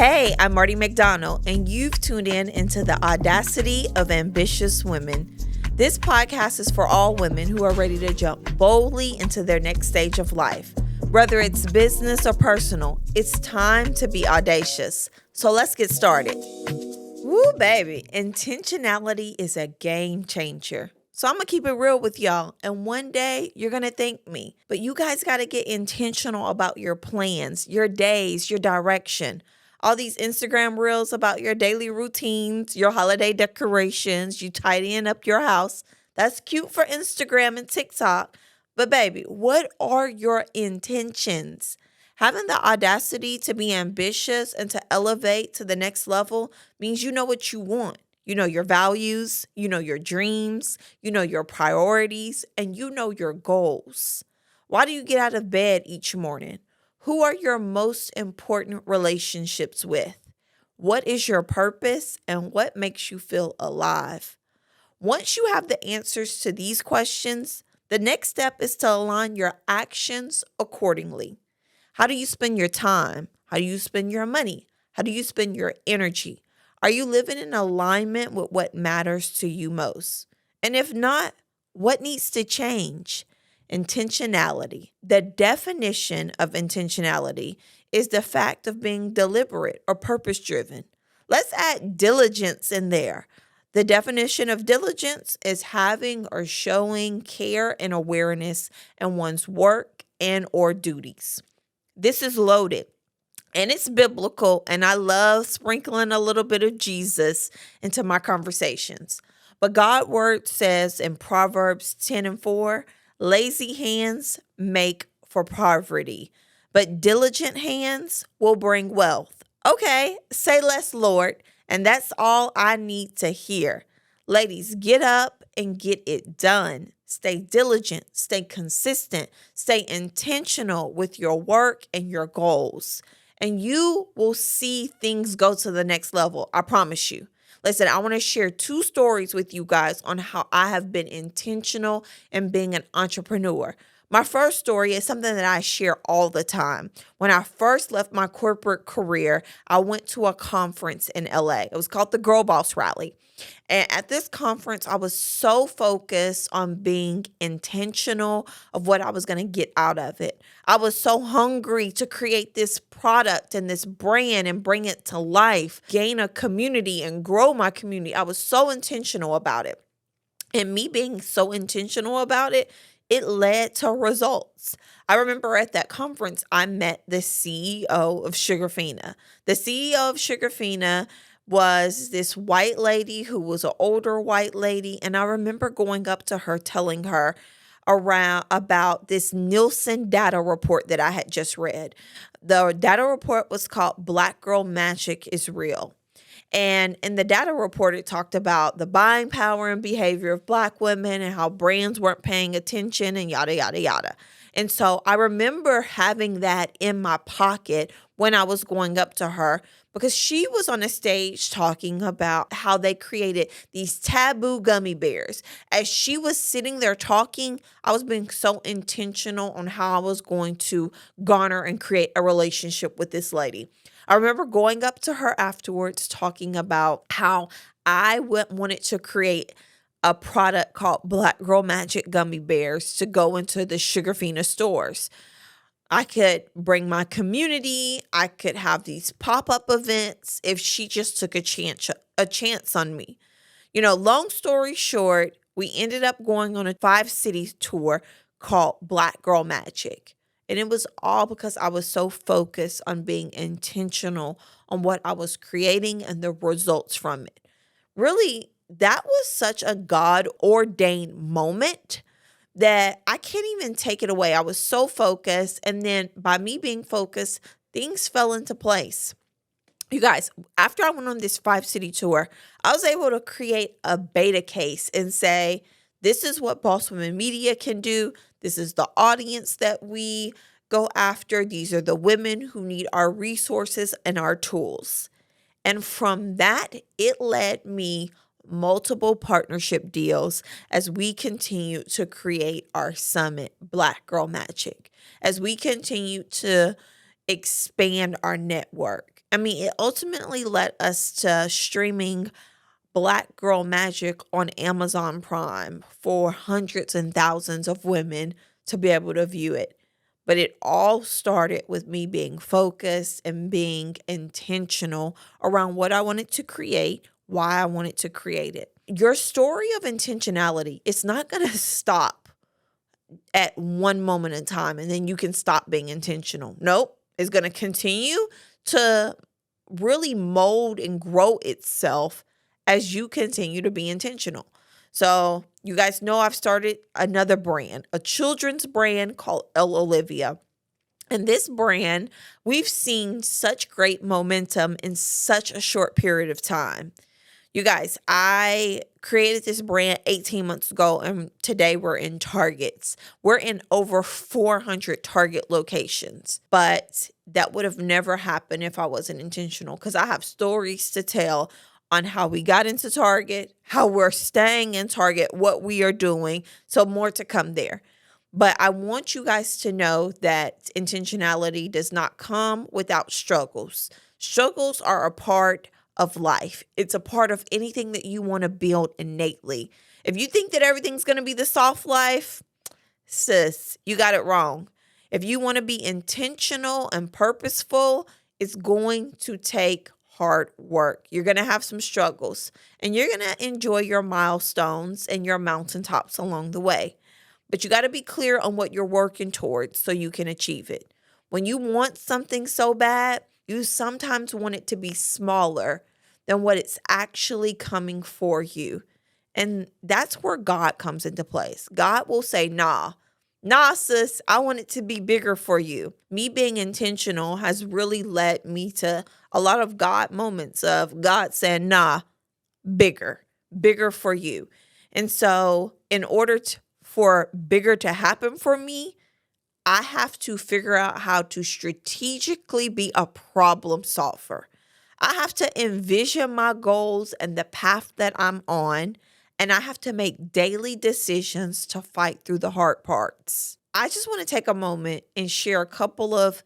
Hey, I'm Marty McDonald, and you've tuned in into the Audacity of Ambitious Women. This podcast is for all women who are ready to jump boldly into their next stage of life. Whether it's business or personal, it's time to be audacious. So let's get started. Woo, baby. Intentionality is a game changer. So I'm going to keep it real with y'all. And one day you're going to thank me. But you guys got to get intentional about your plans, your days, your direction. All these Instagram reels about your daily routines, your holiday decorations, you tidying up your house. That's cute for Instagram and TikTok. But baby, what are your intentions? Having the audacity to be ambitious and to elevate to the next level means you know what you want. You know your values, you know your dreams, you know your priorities, and you know your goals. Why do you get out of bed each morning? Who are your most important relationships with? What is your purpose and what makes you feel alive? Once you have the answers to these questions, the next step is to align your actions accordingly. How do you spend your time? How do you spend your money? How do you spend your energy? Are you living in alignment with what matters to you most? And if not, what needs to change? Intentionality. The definition of intentionality is the fact of being deliberate or purpose-driven. Let's add diligence in there. The definition of diligence is having or showing care and awareness in one's work and or duties. This is loaded. And it's biblical, and I love sprinkling a little bit of Jesus into my conversations. But God's word says in Proverbs 10:4, lazy hands make for poverty, but diligent hands will bring wealth. Okay, say less, Lord, and that's all I need to hear. Ladies, get up and get it done. Stay diligent, stay consistent, stay intentional with your work and your goals. And you will see things go to the next level. I promise you. Listen, I want to share 2 stories with you guys on how I have been intentional in being an entrepreneur. My first story is something that I share all the time. When I first left my corporate career, I went to a conference in LA. It was called the Girl Boss Rally. And at this conference, I was so focused on being intentional of what I was going to get out of it. I was so hungry to create this product and this brand and bring it to life, gain a community and grow my community. I was so intentional about it. And me being so intentional about it, it led to results. I remember at that conference, I met the CEO of Sugarfina. The CEO of Sugarfina was this white lady who was an older white lady. And I remember going up to her, telling her around about this Nielsen data report that I had just read. The data report was called Black Girl Magic is Real. And in the data report, it talked about the buying power and behavior of Black women and how brands weren't paying attention and yada, yada, yada. And so I remember having that in my pocket when I was going up to her, because she was on a stage talking about how they created these taboo gummy bears. As she was sitting there talking, I was being so intentional on how I was going to garner and create a relationship with this lady. I remember going up to her afterwards talking about how I wanted to create a product called Black Girl Magic Gummy Bears to go into the Sugarfina stores. I could bring my community. I could have these pop-up events if she just took a chance on me. You know, long story short, we ended up going on a 5-city tour called Black Girl Magic. And it was all because I was so focused on being intentional on what I was creating and the results from it. Really, that was such a God-ordained moment that I can't even take it away. I was so focused. And then by me being focused, things fell into place. You guys, after I went on this 5-city tour, I was able to create a beta case and say, this is what Boss Women Media can do. This is the audience that we go after. These are the women who need our resources and our tools. And from that, it led me multiple partnership deals as we continue to create our summit, Black Girl Magic, as we continue to expand our network. I mean, it ultimately led us to streaming Black Girl Magic on Amazon Prime for hundreds and thousands of women to be able to view it. But it all started with me being focused and being intentional around what I wanted to create, why I wanted to create it. Your story of intentionality, it's not going to stop at one moment in time and then you can stop being intentional. Nope. It's going to continue to really mold and grow itself as you continue to be intentional. So you guys know I've started another brand, a children's brand called Elle Olivia. And this brand, we've seen such great momentum in such a short period of time. You guys, I created this brand 18 months ago, and today we're in Targets. We're in over 400 Target locations, but that would have never happened if I wasn't intentional, because I have stories to tell on how we got into Target, how we're staying in Target, what we are doing. So more to come there. But I want you guys to know that intentionality does not come without struggles. Struggles are a part of life. It's a part of anything that you want to build innately. If you think that everything's going to be the soft life, sis, you got it wrong. If you want to be intentional and purposeful, it's going to take hard work. You're going to have some struggles, and you're going to enjoy your milestones and your mountaintops along the way. But you got to be clear on what you're working towards so you can achieve it. When you want something so bad, you sometimes want it to be smaller than what it's actually coming for you. And that's where God comes into place. God will say, nah, sis, I want it to be bigger for you. Me being intentional has really led me to a lot of God moments of God saying, nah, bigger for you. And so in order for bigger to happen for me, I have to figure out how to strategically be a problem solver. I have to envision my goals and the path that I'm on, and I have to make daily decisions to fight through the hard parts. I just want to take a moment and share a couple of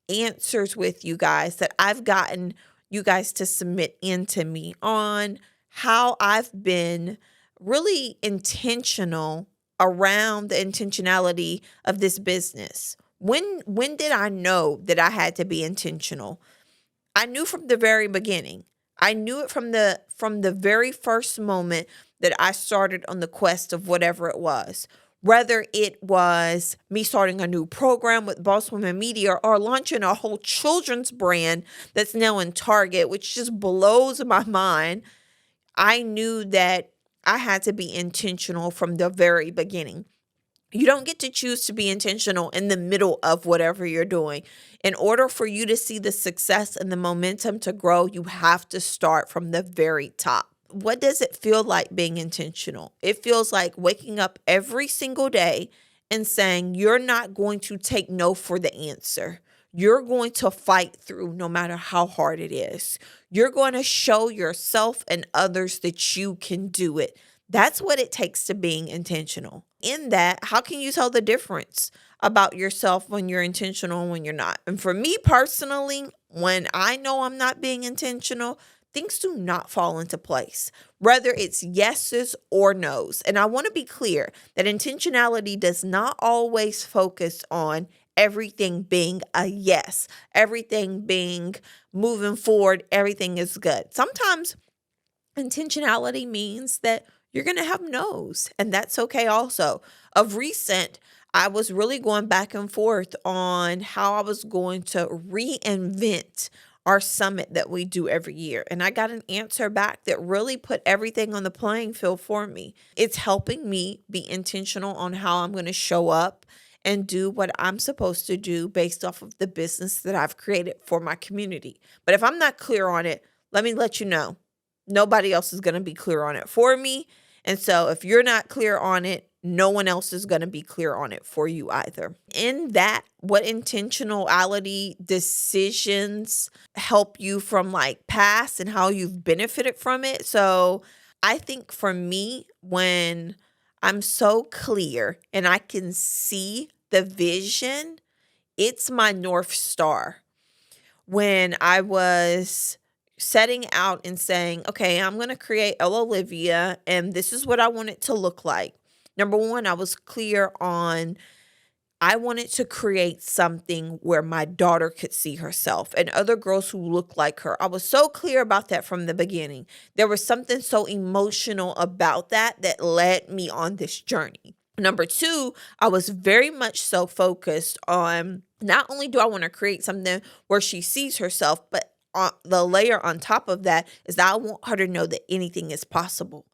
answers with you guys that I've gotten you guys to submit into me on how I've been really intentional around the intentionality of this business. When did I know that I had to be intentional? I knew from the very beginning. I knew it from the very first moment that I started on the quest of whatever it was. Whether it was me starting a new program with Boss Women Media or launching a whole children's brand that's now in Target, which just blows my mind. I knew that I had to be intentional from the very beginning. You don't get to choose to be intentional in the middle of whatever you're doing. In order for you to see the success and the momentum to grow, you have to start from the very top. What does it feel like being intentional? It feels like waking up every single day and saying, you're not going to take no for the answer. You're going to fight through no matter how hard it is. You're going to show yourself and others that you can do it. That's what it takes to being intentional. In that, how can you tell the difference about yourself when you're intentional and when you're not? And for me personally, when I know I'm not being intentional, things do not fall into place, whether it's yeses or nos. And I want to be clear that intentionality does not always focus on everything being a yes, everything being moving forward, everything is good. Sometimes intentionality means that you're going to have no's, and that's okay also. Of recent, I was really going back and forth on how I was going to reinvent our summit that we do every year. And I got an answer back that really put everything on the playing field for me. It's helping me be intentional on how I'm going to show up and do what I'm supposed to do based off of the business that I've created for my community. But if I'm not clear on it, let me let you know. Nobody else is going to be clear on it for me. And so if you're not clear on it, no one else is going to be clear on it for you either. In that, what intentionality decisions help you from like past and how you've benefited from it. So I think for me, when I'm so clear and I can see the vision, it's my North Star. when I was setting out and saying, okay, I'm going to create Elle Olivia and this is what I want it to look like. Number one, I was clear on I wanted to create something where my daughter could see herself and other girls who look like her. I was so clear about that from the beginning. There was something so emotional about that led me on this journey. Number two, I was very much so focused on not only do I want to create something where she sees herself, but the layer on top of that is that I want her to know that anything is possible,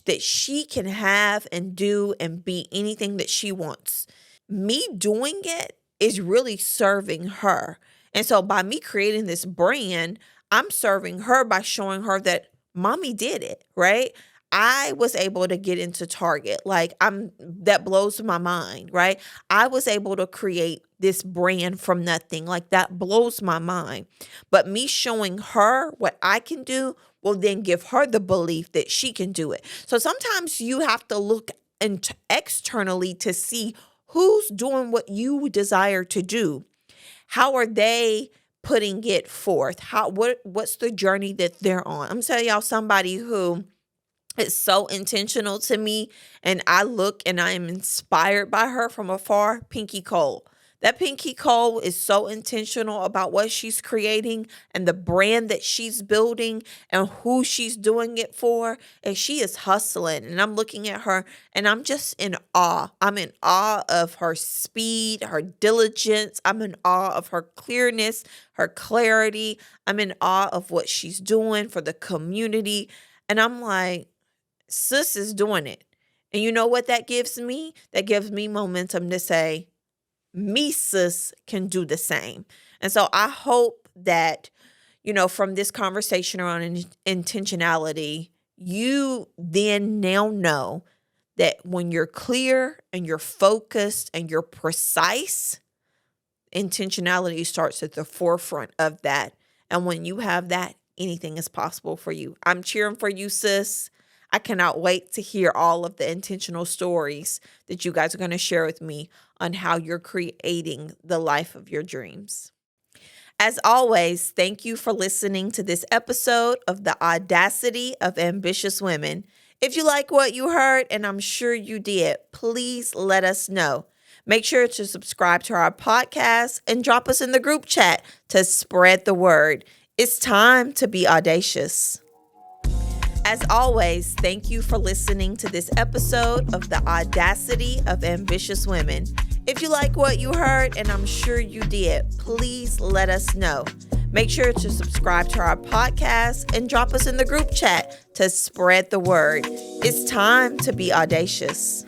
that she can have and do and be anything that she wants. Me doing it is really serving her. And so by me creating this brand, I'm serving her by showing her that mommy did it, right? I was able to get into Target. That blows my mind, right? I was able to create this brand from nothing. Like that blows my mind. But me showing her what I can do will then give her the belief that she can do it. So sometimes you have to look externally to see who's doing what you desire to do. How are they putting it forth? What's the journey that they're on? I'm telling y'all, somebody who is so intentional to me, and I look and I am inspired by her from afar, Pinky Cole. That Pinky Cole is so intentional about what she's creating and the brand that she's building and who she's doing it for. And she is hustling. And I'm looking at her and I'm just in awe. I'm in awe of her speed, her diligence. I'm in awe of her clearness, her clarity. I'm in awe of what she's doing for the community. And I'm like, sis is doing it. And you know what that gives me? That gives me momentum to say, me, sis, can do the same. And so I hope that, from this conversation around intentionality, you then now know that when you're clear and you're focused and you're precise, intentionality starts at the forefront of that. And when you have that, anything is possible for you. I'm cheering for you, sis. I cannot wait to hear all of the intentional stories that you guys are going to share with me on how you're creating the life of your dreams. As always, thank you for listening to this episode of the Audacity of Ambitious Women. If you like what you heard, and I'm sure you did, please let us know. Make sure to subscribe to our podcast and drop us in the group chat to spread the word. It's time to be audacious. As always, thank you for listening to this episode of the Audacity of Ambitious Women. If you like what you heard, and I'm sure you did, please let us know. Make sure to subscribe to our podcast and drop us in the group chat to spread the word. It's time to be audacious.